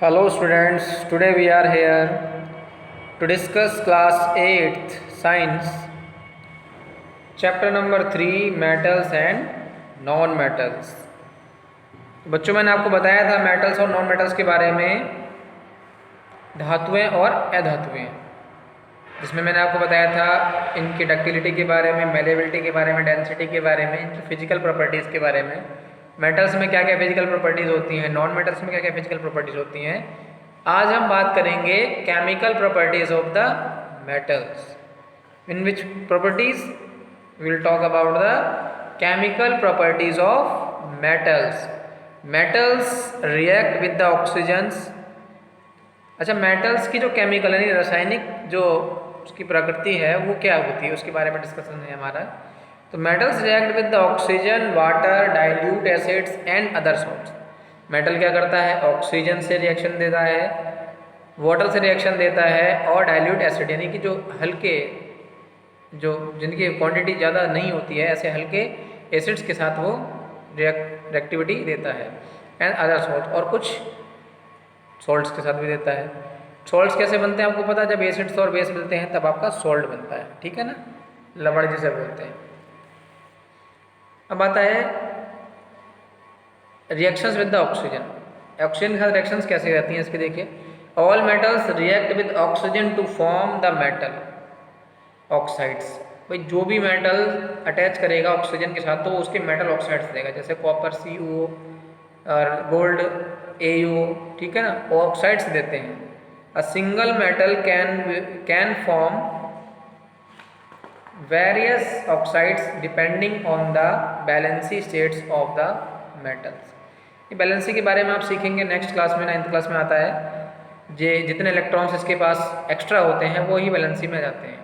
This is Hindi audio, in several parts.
Hello students, today we are here to discuss class 8th science chapter number 3 metals and non metals। बच्चों मैंने आपको बताया था मेटल्स और नॉन मेटल्स के बारे में, धातुएं और अधातुएं, जिसमें मैंने आपको बताया था इनकी डक्टिलिटी के बारे में, मेलेबिलिटी के बारे में, डेंसिटी के बारे में, इनकी फिजिकल प्रॉपर्टीज़ के बारे में, मेटल्स में क्या क्या फिजिकल प्रॉपर्टीज़ होती हैं, नॉन मेटल्स में क्या क्या फिजिकल प्रॉपर्टीज़ होती हैं। आज हम बात करेंगे chemical properties of the metals, in which properties will talk about the chemical properties of metals. Metals react with the oxygens. अच्छा, मेटल्स की जो केमिकल यानी रासायनिक जो उसकी प्रकृति है वो क्या होती है, उसके बारे में डिस्कशन है हमारा। तो metals react with the oxygen, water, dilute acids and other salts. Metal क्या करता है? ऑक्सीजन से रिएक्शन देता है, वाटर से रिएक्शन देता है, और डाइल्यूट एसिड यानी कि जो हल्के, जो जिनकी क्वांटिटी ज़्यादा नहीं होती है, ऐसे हल्के एसिड्स के साथ वो रिएक्टिविटी देता है, एंड अदर सॉल्ट, और कुछ सॉल्ट्स के साथ भी देता है। सॉल्ट्स कैसे बनते हैं आपको पता है? जब एसिड्स और बेस मिलते हैं तब आपका सॉल्ट बनता है, ठीक है ना, लवण जिसे बोलते हैं। अब आता है reactions with the oxygen. Oxygen के साथ रिएक्शंस कैसे रहती हैं इसके देखिए। All metals react with oxygen to form the metal oxides. भाई जो भी मेटल अटैच करेगा ऑक्सीजन के साथ तो वो उसके मेटल ऑक्साइड्स देगा, जैसे कॉपर CuO और गोल्ड AuO, ठीक है ना, वो ऑक्साइड्स देते हैं। A single metal can form various oxides depending on the valency states of the metals. ये बैलेंसी के बारे में आप सीखेंगे नेक्स्ट क्लास में, 9th क्लास में आता है। जितने इलेक्ट्रॉन्स इसके पास एक्स्ट्रा होते हैं वो ही बैलेंसी में जाते हैं।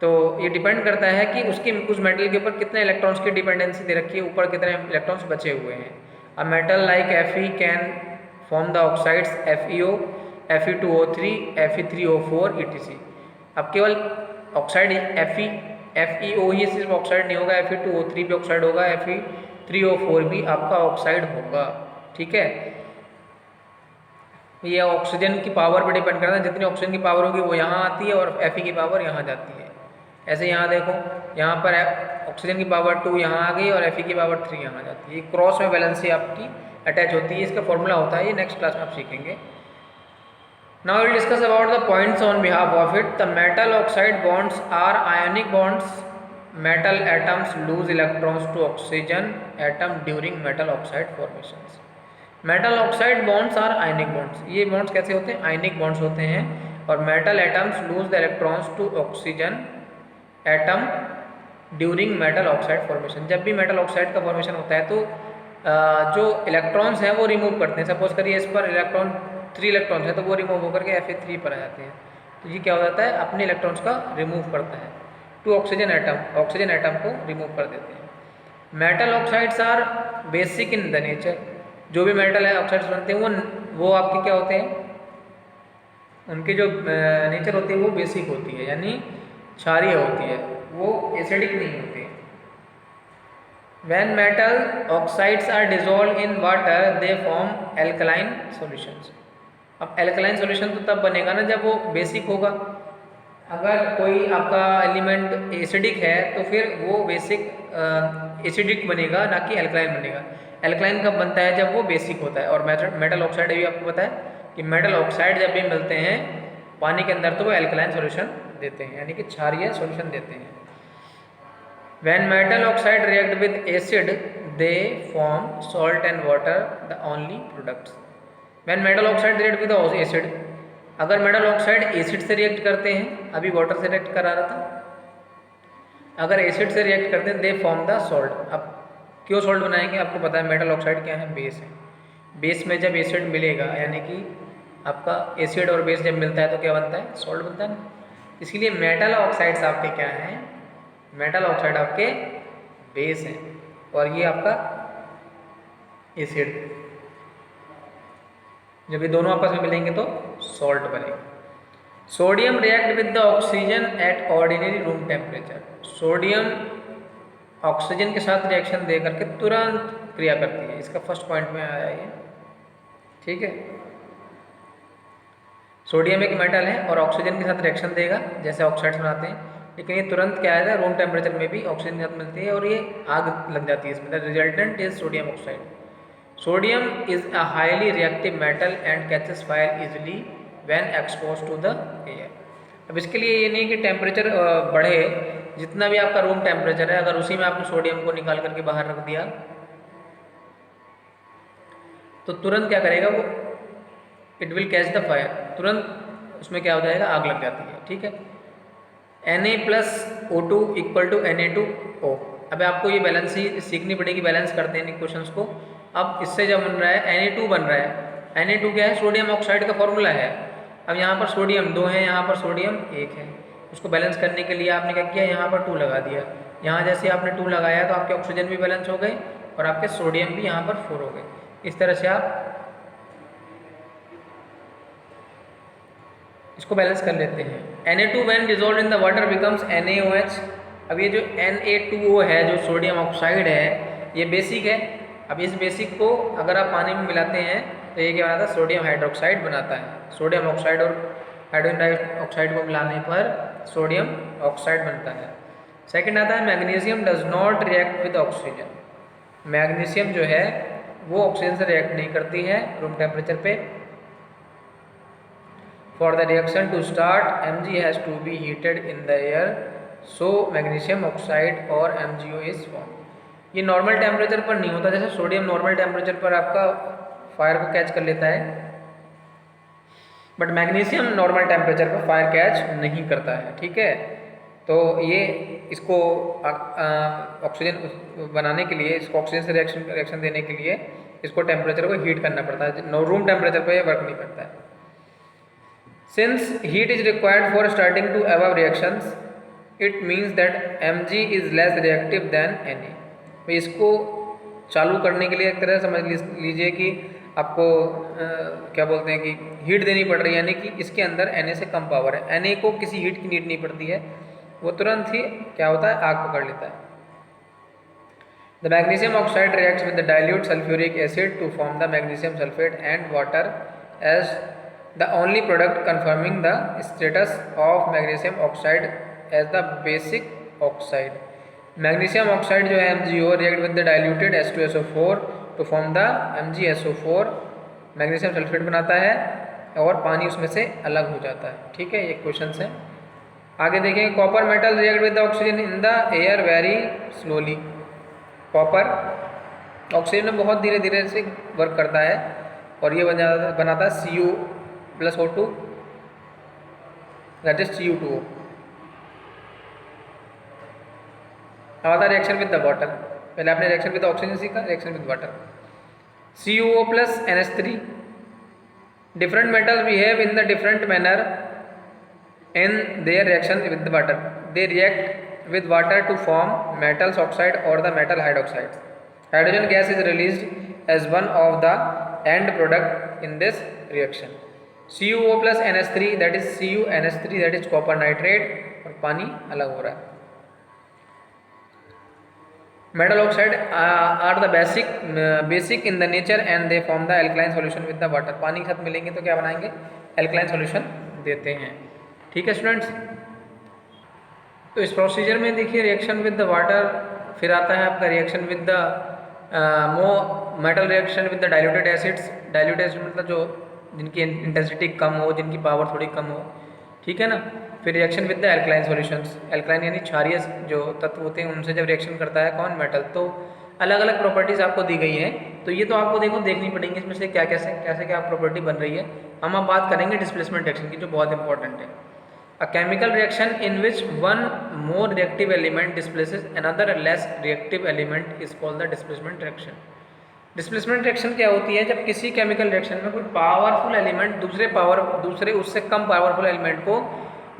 तो ये डिपेंड करता है कि उसकी उस मेटल के ऊपर कितने इलेक्ट्रॉन्स की डिपेंडेंसी दे रखी है, ऊपर कितने इलेक्ट्रॉन्स बचे हुए हैं। A metal like Fe can form the oxides FeO, Fe2O3, Fe3O4 etc। अब केवल ऑक्साइड FeO ही सिर्फ ऑक्साइड नहीं होगा, Fe2O3 भी ऑक्साइड होगा, Fe3O4 भी आपका ऑक्साइड होगा, ठीक है। ये ऑक्सीजन की पावर पर डिपेंड करता है, जितनी ऑक्सीजन की पावर होगी वो यहाँ आती है और Fe की पावर यहाँ जाती है। ऐसे यहाँ देखो, यहाँ पर ऑक्सीजन की पावर 2 यहाँ आ गई और Fe की पावर 3 यहाँ जाती है। ये क्रॉस में बैलेंसी आपकी अटैच होती है, इसका फॉर्मूला होता है, ये नेक्स्ट क्लास में आप सीखेंगे। Now will discuss about the points on behalf of it. The metal oxide bonds are ionic bonds. Metal atoms lose electrons to oxygen atom during metal oxide formations. Metal oxide bonds are ionic bonds. ये बॉन्ड्स कैसे होते हैं? आयनिक बॉन्ड्स होते हैं। और metal atoms lose the electrons to oxygen atom during metal oxide formation. जब भी मेटल ऑक्साइड का फॉर्मेशन होता है तो जो इलेक्ट्रॉन्स हैं वो रिमूव करते हैं। सपोज करिए इस पर 3 इलेक्ट्रॉन्स हैं तो वो रिमूव होकर के Fe3 पर आ जाते हैं। तो ये क्या हो जाता है? अपने इलेक्ट्रॉन्स का रिमूव करता है टू ऑक्सीजन एटम को रिमूव कर देते हैं। Metal oxides are basic in the nature. जो भी मेटल है ऑक्साइड्स बनते हैं वो आपके क्या होते हैं? उनके जो नेचर होती है वो बेसिक होती है, यानी क्षारीय होती है, वो एसिडिक नहीं होती। When metal oxides are dissolved in water, they form alkaline solutions। अब एल्कलाइन सॉल्यूशन तो तब बनेगा ना जब वो बेसिक होगा। अगर कोई आपका एलिमेंट एसिडिक है तो फिर वो बेसिक एसिडिक बनेगा, ना कि एल्कलाइन बनेगा। एल्कलाइन कब बनता है? जब वो बेसिक होता है। और मेटल ऑक्साइड भी आपको पता है कि मेटल ऑक्साइड जब भी मिलते हैं पानी के अंदर तो वो एल्कलाइन सॉल्यूशन देते हैं, यानी कि क्षारीय सॉल्यूशन देते हैं। When metal oxide react with acid, they form salt and water, the only products। When metal oxide react with acid, अगर मेटल ऑक्साइड एसिड से रिएक्ट करते हैं, अभी वाटर से रिएक्ट करा रहा था, अगर एसिड से रिएक्ट करते हैं दे फॉर्म द सॉल्ट। अब क्यों सॉल्ट बनाएंगे? आपको पता है मेटल ऑक्साइड क्या है? बेस है। बेस में जब एसिड मिलेगा, यानी कि आपका एसिड और बेस जब मिलता है तो क्या बनता है? सॉल्ट बनता है ना। इसलिए मेटल ऑक्साइड्स आपके क्या हैं? मेटल ऑक्साइड आपके बेस हैं और ये आपका एसिड। जब ये दोनों आपस में मिलेंगे तो सॉल्ट बनेगा। Sodium react with the oxygen at ordinary room temperature. Sodium oxygen के साथ रिएक्शन दे करके तुरंत क्रिया करती है। इसका फर्स्ट पॉइंट में आया ये, ठीक है। सोडियम एक मेटल है और ऑक्सीजन के साथ रिएक्शन देगा जैसे ऑक्साइड्स बनाते हैं, लेकिन ये तुरंत क्या है, रूम टेम्परेचर में भी ऑक्सीजन के साथ मिलती है और ये आग लग जाती है इसमें। The resultant is sodium oxide. Sodium is a highly reactive metal and catches fire easily when expose to the air. अब इसके लिए ये नहीं कि टेम्परेचर बढ़े, जितना भी आपका रूम टेम्परेचर है, अगर उसी में आपने सोडियम को निकाल करके बाहर रख दिया तो तुरंत क्या करेगा वो, it will catch the fire, तुरंत उसमें क्या हो जाएगा, आग लग जाती है। ठीक है, Na+O2 इक्वल टू Na2O। अब आपको ये बैलेंस ही सीखनी पड़ेगी, बैलेंस करते हैं क्वेश्चंस को। अब इससे जब बन रहा है Na2 बन रहा है, Na2 क्या है, सोडियम ऑक्साइड का फॉर्मूला है। अब यहाँ पर सोडियम 2 है, यहाँ पर सोडियम 1 है, उसको बैलेंस करने के लिए आपने क्या किया, यहाँ पर 2 लगा दिया। यहाँ जैसे आपने 2 लगाया तो आपके ऑक्सीजन भी बैलेंस हो गए और आपके सोडियम भी यहाँ पर 4 हो गए। इस तरह से आप इसको बैलेंस कर लेते हैं। Na2 when dissolve in the water becomes NaOH। अब ये जो Na2O है, जो सोडियम ऑक्साइड है, ये बेसिक है। अब इस बेसिक को अगर आप पानी में मिलाते हैं तो ये क्या बनाता है, सोडियम हाइड्रोक्साइड बनाता है। सोडियम ऑक्साइड और हाइड्रोजन डाइऑक्साइड को मिलाने पर सोडियम ऑक्साइड बनता है। सेकेंड आता है magnesium does not react with oxygen. Magnesium जो है वो ऑक्सीजन से रिएक्ट नहीं करती है रूम टेम्परेचर पे। For the reaction to start, Mg has to be heated in the air, so magnesium oxide और MgO is formed। ये नॉर्मल टेम्परेचर पर नहीं होता, जैसे सोडियम नॉर्मल टेम्परेचर पर आपका फायर को कैच कर लेता है, बट मैग्नीशियम नॉर्मल टेम्परेचर पर फायर कैच नहीं करता है। ठीक है, तो ये इसको ऑक्सीजन बनाने के लिए, इसको ऑक्सीजन से रिएक्शन देने के लिए इसको टेम्परेचर को हीट करना पड़ता है। रूम टेम्परेचर पर यह वर्क नहीं करता है। Since heat is required for starting to above reactions, it means that Mg is less reactive than Na। तो इसको चालू करने के लिए एक तरह समझ लीजिए कि आपको क्या बोलते हैं कि हीट देनी पड़ रही है, यानी कि इसके अंदर Na से कम पावर है। Na को किसी हीट की नीड नहीं पड़ती है, वो तुरंत ही क्या होता है, आग पकड़ लेता है। The magnesium oxide reacts with the dilute sulfuric acid to form the magnesium sulfate and water as the only product confirming the status of magnesium oxide as the basic oxide। magnesium oxide जो है MgO react with the diluted H2SO4 to form the MgSO4, magnesium sulfate बनाता है और पानी उसमें से अलग हो जाता है। ठीक है, ये क्वेश्चन है। आगे देखेंगे, copper metal react with the oxygen in the air very slowly. Copper oxygen में बहुत धीरे धीरे से वर्क करता है और ये बनाता है Cu+O2 दैट इज Cu2O। अब आता है रिएक्शन विद द वाटर। पहले आपने रिएक्शन विद ऑक्सीजन सीखा, reaction with water. CuO+NH3। Different metals behave in the different manner in their reaction with the water. They react with water to form metals oxide और the metal hydroxide. Hydrogen gas is released as one of the end product in this reaction. CuO+NH3 that is CuNH3 that is copper nitrate, और पानी अलग हो रहा है। Metal oxide are the basic in the nature and they form the alkaline solution with the water. पानी के साथ मिलेंगे तो क्या बनाएंगे, एल्कलाइन सॉल्यूशन देते हैं। ठीक है स्टूडेंट्स, तो इस प्रोसीजर में देखिए रिएक्शन विद द वाटर, फिर आता है आपका reaction with the metal reaction with the diluted acids. Diluted acid मतलब जो जिनकी इंटेंसिटी कम हो, जिनकी पावर थोड़ी कम हो। ठीक है ना। फिर reaction with the alkaline solutions. Alkaline यानी क्षारीय जो तत्व होते हैं उनसे जब रिएक्शन करता है कौन, मेटल, तो अलग अलग प्रॉपर्टीज़ आपको दी गई हैं, तो ये तो आपको देखनी पड़ेंगी इसमें से क्या कैसे क्या प्रॉपर्टी बन रही है। हम अब बात करेंगे डिस्प्लेसमेंट रिएक्शन की, जो बहुत इंपॉर्टेंट है। A chemical reaction in which one more reactive element displaces another less reactive element is called the displacement reaction. Displacement reaction क्या होती है, जब किसी केमिकल रिएक्शन में कोई पावरफुल एलिमेंट दूसरे उससे कम पावरफुल एलिमेंट को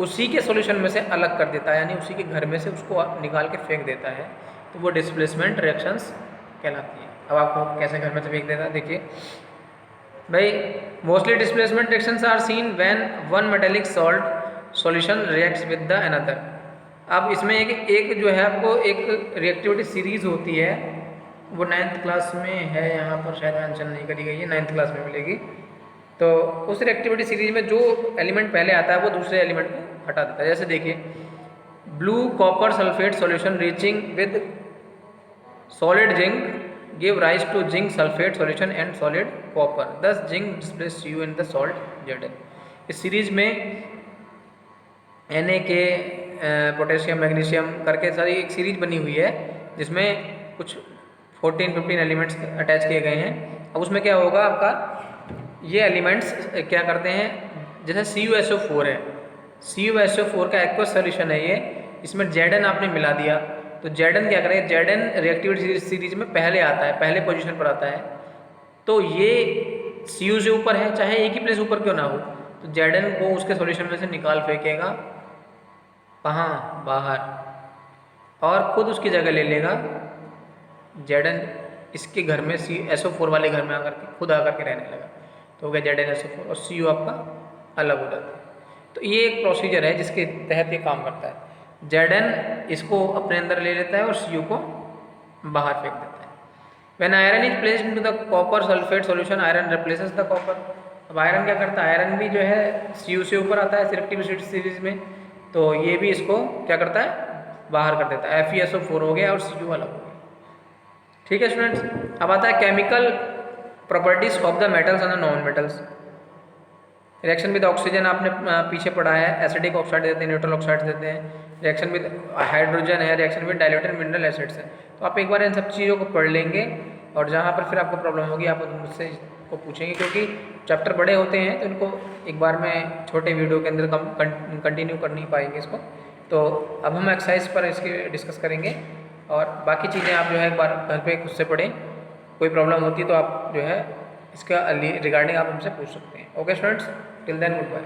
उसी के सॉल्यूशन में से अलग कर देता है, यानी उसी के घर में से उसको निकाल के फेंक देता है, तो वो डिस्प्लेसमेंट रिएक्शंस कहलाती है। अब आपको कैसे घर में से फेंक देता है, देखिए भाई, mostly displacement reactions are seen when one metallic salt solution reacts with the another. अब इसमें एक जो है आपको एक रिएक्टिविटी सीरीज होती है, वो 9th क्लास में है, यहाँ पर शायद मेंशन नहीं करी गई है, 9th क्लास में मिलेगी। तो उस रिएक्टिविटी सीरीज में जो एलिमेंट पहले आता है वो दूसरे एलिमेंट को हटा देता है। जैसे देखिए, blue copper sulphate solution reaching with solid zinc give rise to zinc sulphate solution and solid copper, thus zinc displace you in the salt Zn। इस सीरीज में Na पोटेशियम मैग्नीशियम करके सारी एक सीरीज बनी हुई है जिसमें कुछ 14-15 एलिमेंट्स अटैच किए गए हैं। अब उसमें क्या होगा आपका, ये एलिमेंट्स क्या करते हैं, जैसे CuSO4 है, CuSO4 का एक्वस सॉल्यूशन है ये, इसमें Zn आपने मिला दिया तो Zn क्या करेगा, Zn रिएक्टिविटी सीरीज में पहले आता है, पहले पोजीशन पर आता है। तो ये Cu से ऊपर है, चाहे एक ही प्लेस ऊपर क्यों ना हो, तो Zn को उसके सॉल्यूशन में से निकाल फेंकेगा कहाँ, बाहर, और खुद उसकी जगह ले लेगा Zn इसके घर में SO4 वाले घर में आकर के खुद आकर के रहने लगा, तो हो गया ZnSO4 और Cu आपका अलग हो जाता है। तो ये एक प्रोसीजर है जिसके तहत ये काम करता है। Zn इसको अपने अंदर ले लेता है और Cu को बाहर फेंक देता है। When iron is placed into the copper sulfate solution, iron replaces the copper। अब आयरन क्या करता है, आयरन भी जो है Cu से ऊपर आता है रिएक्टिविटी सीरीज में, तो ये भी इसको क्या करता है, बाहर कर देता है। FeSO4 हो गया और Cu अलग हो गया। ठीक है स्टूडेंट्स, अब आता है chemical properties of the metals and the non metals. Reaction with oxygen आपने पीछे पढ़ा है, एसिडिक ऑक्साइड देते हैं, न्यूट्रल ऑक्साइड देते हैं। रिएक्शन विद हाइड्रोजन है, reaction with diluted mineral acids है। तो आप एक बार इन सब चीज़ों को पढ़ लेंगे और जहाँ पर फिर आपको प्रॉब्लम होगी आप मुझसे को पूछेंगे, क्योंकि चैप्टर बड़े होते हैं तो इनको एक बार में छोटे वीडियो के अंदर कंटिन्यू कर नहीं पाएंगे इसको। तो अब हम एक्सरसाइज पर इसके डिस्कस करेंगे और बाकी चीज़ें आप जो है एक बार घर पे खुद से पढ़ें। कोई प्रॉब्लम होती है तो आप जो है इसका रिगार्डिंग आप हमसे पूछ सकते हैं। Okay students, till then good bye.